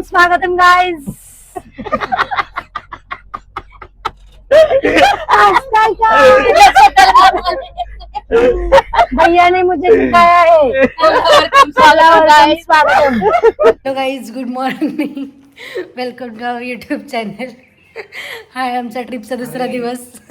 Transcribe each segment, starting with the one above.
स्वागतम गाइस। भैया ने मुझे सिखाया है। स्वागतम। तो guys good morning, welcome to our YouTube channel. Hi, आमचा ट्रिपचा दुसरा दिवस.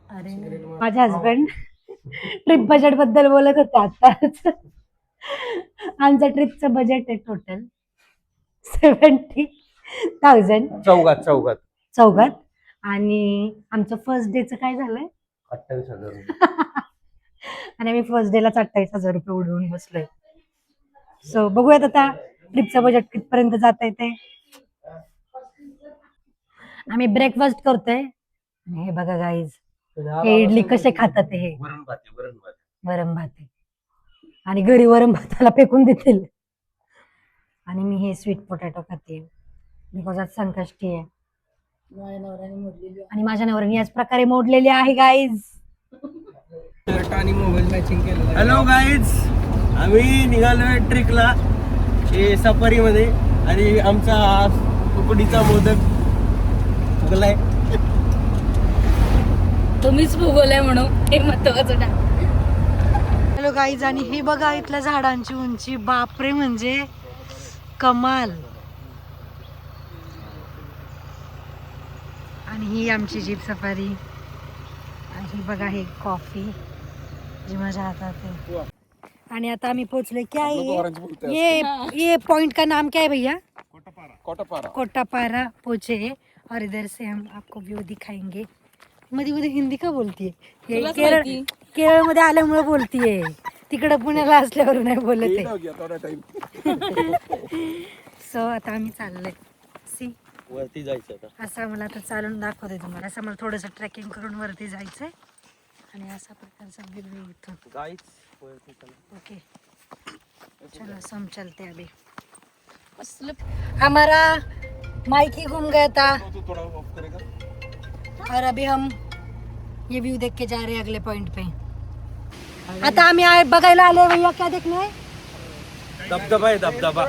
अरे माझे हस्बंड ट्रिप बजेट बद्दल बोलत होते आताच. आमचं ट्रिपचं बजेट आहे टोटल 70,000 चौघात. आणि आमचं फर्स्ट डेचं काय झालंय 28,000. आणि आम्ही फर्स्ट डेला 28,000 रुपये उडवून बसलोय. सो बघूयात आता ट्रिपचं बजेट कितपर्यंत जात आहे ते. आम्ही ब्रेकफास्ट करतोय. हे बघा गाईज, हे इडली कसे खातात. हे वरण भात आहे आणि घरी वरण भाताला फेकून देतील. आणि मी हे स्वीट पोटॅटो खाते बिकॉज आज संकष्टी आहे आणि माझ्या नवऱ्याने याच प्रकारे मोडलेली आहे गाईज. हॅलो गाईज, आम्ही निघालोय ट्रिकला सफारी मध्ये आणि आमचा उकडीचा मोदक फुगलाय. तुम्हीच भूगोल म्हणून हे महत्वाचं ना. हॅलो गाईज, आणि हे बघा इथल्या झाडांची उंची, बापरे, म्हणजे कमाल. आणि ही आमची जीप सफारी. आणि बघा हे कॉफी जी माझ्या हातात आहे. आणि आता आम्ही पोहोचले. क्या ये पॉइंट का नाम क्या है भैया? कोटापारा पहुंचे और इधर से हम आपको व्यू दिखाएंगे. मध्ये मध्ये हिंदी का बोलतीये? केरळ मध्ये आल्यामुळे बोलतीये, तिकडं पुण्याला असल्यावर नाही बोलत आहे. सो आता आम्ही चाललोय वरती जायचं. असं मला आता चालून दाखवते तुम्हाला. असं मला थोडंसं ट्रेकिंग करून वरती जायचंय आणि असा प्रकारचा व्ह्यू इथून. ओके चलो, हम चलते अभी. हमारा माइक ही घूम गया था और अभी हम ये व्यू देख के जा रहे हैं अगले पॉइंट पे. आता आम्ही बघायला आले. भैया क्या देखना है? धबधबा आहे, धबधबा.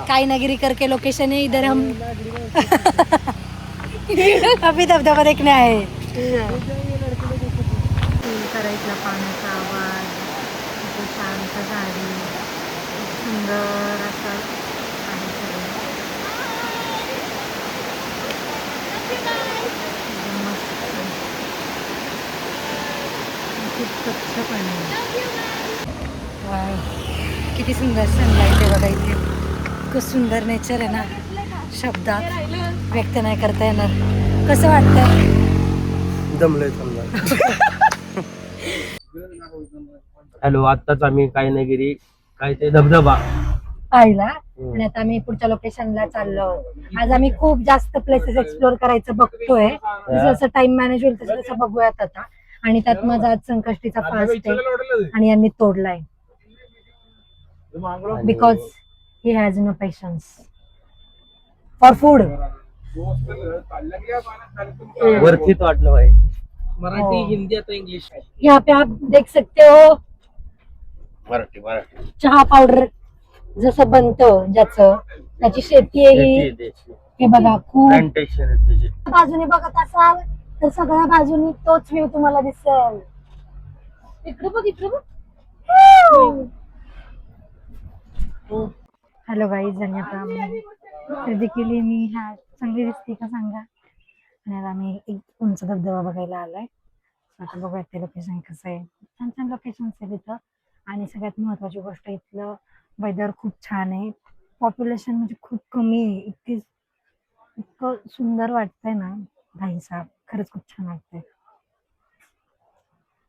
काईनागिरी करके लोकेशन है इधर. हम अभी धबधबा देखने आए. करायचा पाण्याचा आवाज, शांत झाडी, सुंदर असं आहे सगळं. खूप स्वच्छ पाणी. वाव, किती सुंदर सनलाईट आहे बघा इथे. खूप सुंदर नेचर आहे ना, शब्दात व्यक्त नाही करता येणार. कसं वाटतंय? जमलंय समजा. हॅलो, आत्ताच आम्ही कायनागिरी काय ते धबधबा पाहिला आणि आता आम्ही पुढच्या लोकेशनला चाललो. आज आम्ही खूप जास्त प्लेसेस एक्सप्लोर करायचं बघतोय. जसं जसं टाइम मॅनेज होईल तसं तसं बघूयात आता. आणि त्यात माझा आज संकष्टीचा फास्ट आहे आणि यांनी तोडलाय because he has no patience for food. वरतीच वाटलं भाई. मराठी, हिंदी, आता इंग्लिश. यहाँ पे आप देख सकते हो मराठी. चहा पावडर जसं बनतं, ज्याचं त्याची शेती आहे ही. हे बघा, खूप बाजूने बघत असाल तर सगळ्या बाजूनी तोच व्ह्यू तुम्हाला दिसेल. इकडे बघ, इकडे बघ. हॅलो गाईज, आणि आता आम्ही खरेदी केली. मी ह्या चांगली दिसते का सांगा. आणि आता आम्ही एक उंच धबधबा बघायला आलाय. आता बघूयात ते लोकेशन कसं आहे. छान छान लोकेशन आहे तिथं. आणि सगळ्यात महत्वाची गोष्ट, इथलं वेदर खूप छान आहे. पॉप्युलेशन म्हणजे खूप कमी आहे. इतकं सुंदर वाटतंय ना भाई साहेब, खरंच खूप छान वाटतंय.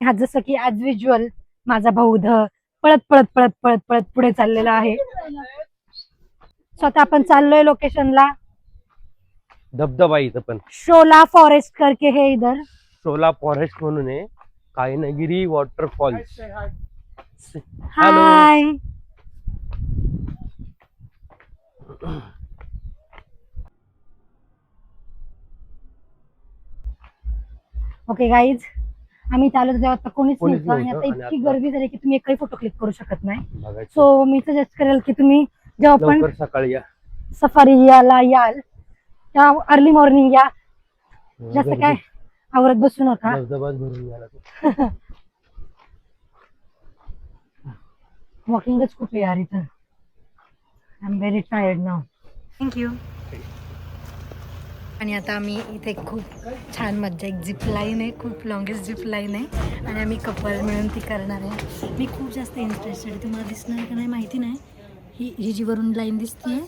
हा जसं की ऍज विज्युअल माझा भाऊ पळत पळत पळत पळत पळत पुढे चाललेला आहे. स्वतः आपण चाललोय लोकेशनला. धबधबा इथं पण शोला फॉरेस्ट करके हे इधर. शोला फॉरेस्ट म्हणून आहे. कायनागिरी वॉटरफॉल्स. हाय. ओके गाईज, आम्ही इथे आलो तेव्हा आता कोणीच कोणीच नव्हतं आणि नव्हतं आता आणि इतकी आता- गर्दी झाली की तुम्ही एकही फोटो क्लिक करू शकत नाही. बघायचं सो मी सजेस्ट करेल की तुम्ही जेव्हा पण लवकर सकाळी या. सफारी याला याल तेव्हा अर्ली मॉर्निंग या. जास्त गर्दी- काय आवरत बसू नका. धबधबाच भरून गेला. वॉकिंगच खूप आहे यार इथं. I am very tired now. Thank you. आणि आता आम्ही इथे खूप छान मज्जा, एक झिप लाईन आहे, खूप लॉंगेस्ट झिप लाईन आहे आणि आम्ही कपल मिळून ती करणार आहे. मी खूप जास्त इंटरेस्टेड आहे, तुम्हाला दिसणार का नाही माहिती नाही. ही जी वरून लाईन दिसते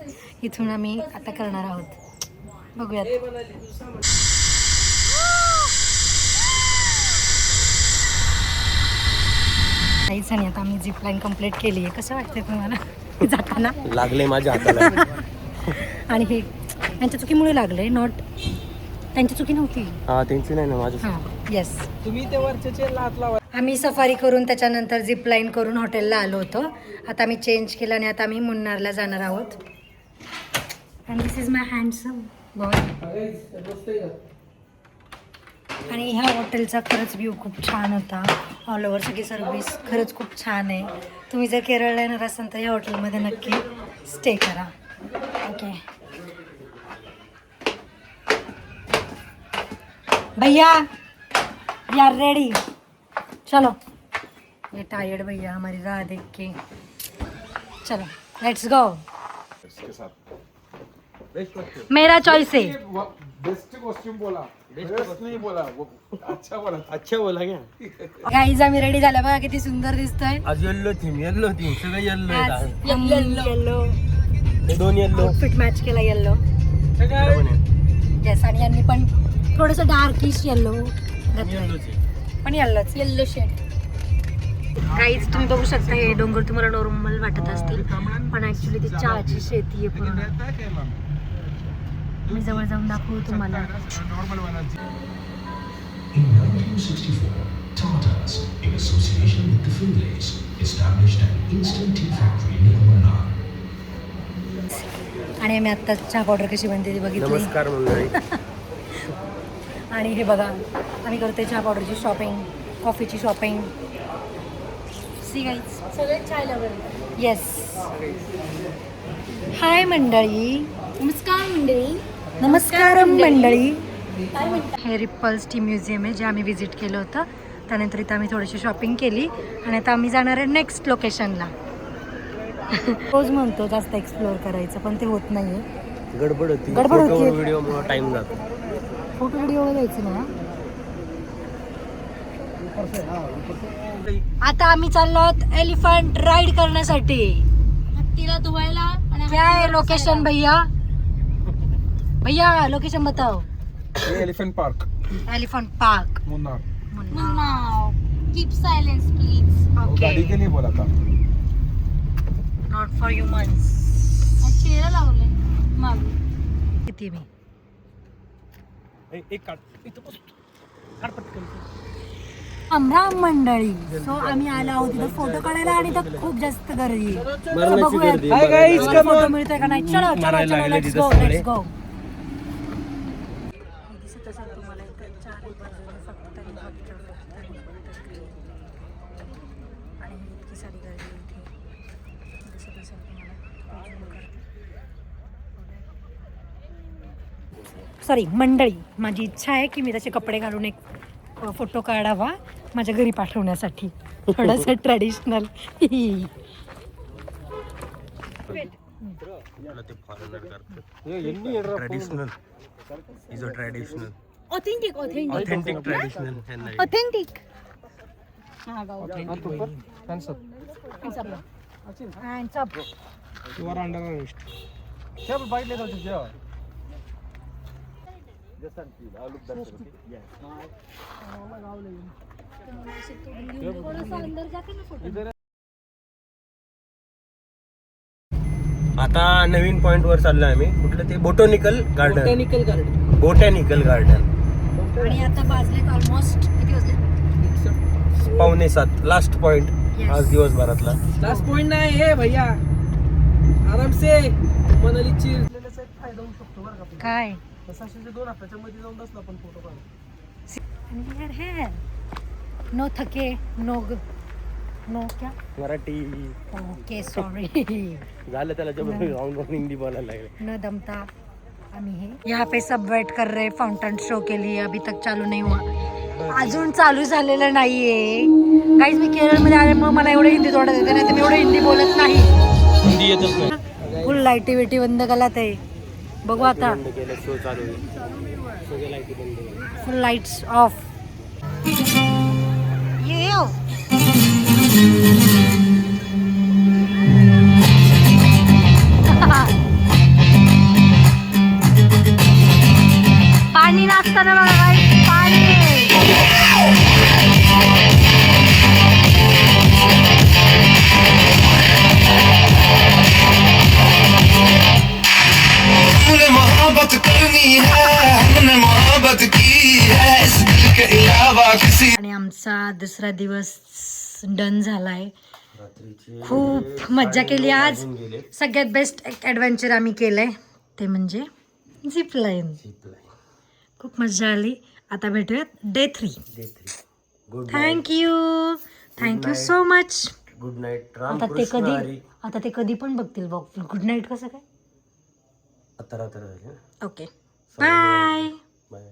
इथून आम्ही आता करणार आहोत. बघूयात. काहीच आणि आता आम्ही झिप लाईन कम्प्लीट केली आहे. कसं वाटतंय तुम्हाला जाताना? लागले माझ्या हाताला. आणि हे त्यांच्या चुकीमुळे लागले, नॉट त्यांची चुकी नव्हती. हा त्यांची नाही ना माझ्या. हां येस. तुम्ही ते वरचे हात लावा. आम्ही सफारी करून त्याच्यानंतर झिप लाईन करून हॉटेलला आलो होतो. आता आम्ही चेंज केलं आणि आता आम्ही मुन्नारला जाणार आहोत. And this is my handsome boy. आणि ह्या हॉटेलचा खरंच व्ह्यू खूप छान होता. ऑल ओव्हर सगळी सर्विस खरंच खूप छान आहे. तुम्ही जर केरळला येणार असाल तर या हॉटेलमध्ये नक्की स्टे करा. ओके भैया वी आर रेडी. चलो. ये टायर्ड भैया हमारी राह देख के. चलो लेट्स गो. मेरा चॉइस है. बेस्ट कॉस्ट्यूम बोला, बेस्ट नहीं बोला, वो अच्छा बोला. अच्छा बोला क्या? गाईज आम्ही रेडी झाल्या बघा किती सुंदर दिसतोय. आज येल्लो थीम सगळं येल्लो आज येल्लो दोन येल्लो आउटफिट मॅच केला येल्लो. येस आणि यांनी पण थोडस डार्किश येल्लो घातलंय पण येल्लो शेड. काहीच तुम्ही बघू शकता हे डोंगर तुम्हाला नॉर्मल वाटत असतील पण ऍक्च्युली ती चहाची शेती आहे पूर्ण. मी जवळ जाऊन दाखवू तुम्हाला. In 1964, Tatas, in association with the Finlays, established an instant tea factory near Munnar. आणि आम्ही आता चहा पावडर कशी बनते ती बघितली. नमस्कार मंडळी. आणि हे बघा आम्ही करतोय चहा पावडरची शॉपिंग, कॉफीची शॉपिंग. सी गाईज सगळे चाय लवर. येस. हाय मंडळी. नमस्कार मंडळी. नमस्कार मंडळी. हे रिपल्स टी म्युझियम आहे जे आम्ही व्हिजिट केलं होतं. त्यानंतर इथं आम्ही थोडीशी शॉपिंग केली आणि आता आम्ही जाणार आहे नेक्स्ट लोकेशनला. रोज म्हणतो जास्त एक्सप्लोअर करायचं पण ते होत नाहीये. गडबड होती. गडबड होती. व्हिडिओ मुळे टाइम जातो. फोटो व्हिडिओ द्यायचं ना. आता आम्ही चाललो आहोत एलिफंट राईड करण्यासाठी. हत्तीला धुवायला आणि क्या है लोकेशन भैया? भैया लोकेशन बताओ. Elephant park, elephant park Munnar. Now keep silence please. वो गाड़ी के लिए बोला था. Not for humans. चेहरा लावले माग. किती मी एक काढ इथं बस. काढ पटकन. राम मंडळी. सो आम्ही आलो आहोत इथं फोटो काढायला आणि इथं खूप जास्त गर्दी आहे. So मरणाची बघूयात गर्दी. Hi guys, आम्हाला come फोटो on. मिळतोय का नाही. चलो चलो मारायला चलो लागले लेट्स तिथं गो सगळे. Let's go. दिसत असेल तुम्हाला इथं चारही बाजूने फक्त आणि ही इतकी सारी गर्दी इथे दिसत असेल तुम्हाला. सॉरी मंडळी, माझी इच्छा आहे की मी त्याचे कपडे घालून एक फोटो काढावा माझ्या घरी पाठवण्यासाठी. थोडंसं traditional. Traditional is a traditional authentic authentic traditional. Authentic. Hands up. You are under arrest. क्या बाइक ले जाओ क्या? आता नवीन पॉइंट वर चाललोय आम्ही. कुठलं ते botanical garden. Botanical garden. Botanical garden. आणि आता वाजलेत ऑलमोस्ट किती वाजले? 6:45 लास्ट पॉइंट Yes. आज दिवसभरातला. लास्ट पॉइंट नाही हे भैया. आराम से मनालीची फायदा होऊ शकतो बरं का. काय 602 हाताच्या मध्ये जाऊन बसला पण फोटो काढ. आणि we are here. नो थके नो नो क्या मराठी ओके सॉरी झालं त्याला जब राउंड हिंदी बोलायला लागले. न दमता आम्ही हे यहाँ पे सब वेट कर रहे फाउंटेन शो के लिए अभी तक चालू नहीं हुआ अजून चालू झालेलं नाहीये गाईज मी केरळमध्ये आले मग मला एवढं हिंदी तोडत येते नाही तर मी एवढं हिंदी बोलत नाही हिंदी येतच नाही. फुल लाईटी वेटी बंद केला ते बघू आता बंद केलं शो चालू आहे सगळे लाईटी बंद केल्या. फुल लाईट्स ऑफ पाणी नाचताना बघा गाईज पाणी हमने मोहब्बत करनी है हमने मोहब्बत की है इस दिल के अलावा किसी आणि आमचा दुसरा दिवस डन झालाय खूप मज्जा केली आज सगळ्यात बेस्ट एक ॲडव्हेंचर आम्ही केलंय ते म्हणजे झिप लाईन खूप मज्जा आली आता भेटूयात day 3 good thank you so much good night. आता ते कधी पण बघतील बघ गुड नाईट कसं काय आता रात्र झाली. Okay bye bye.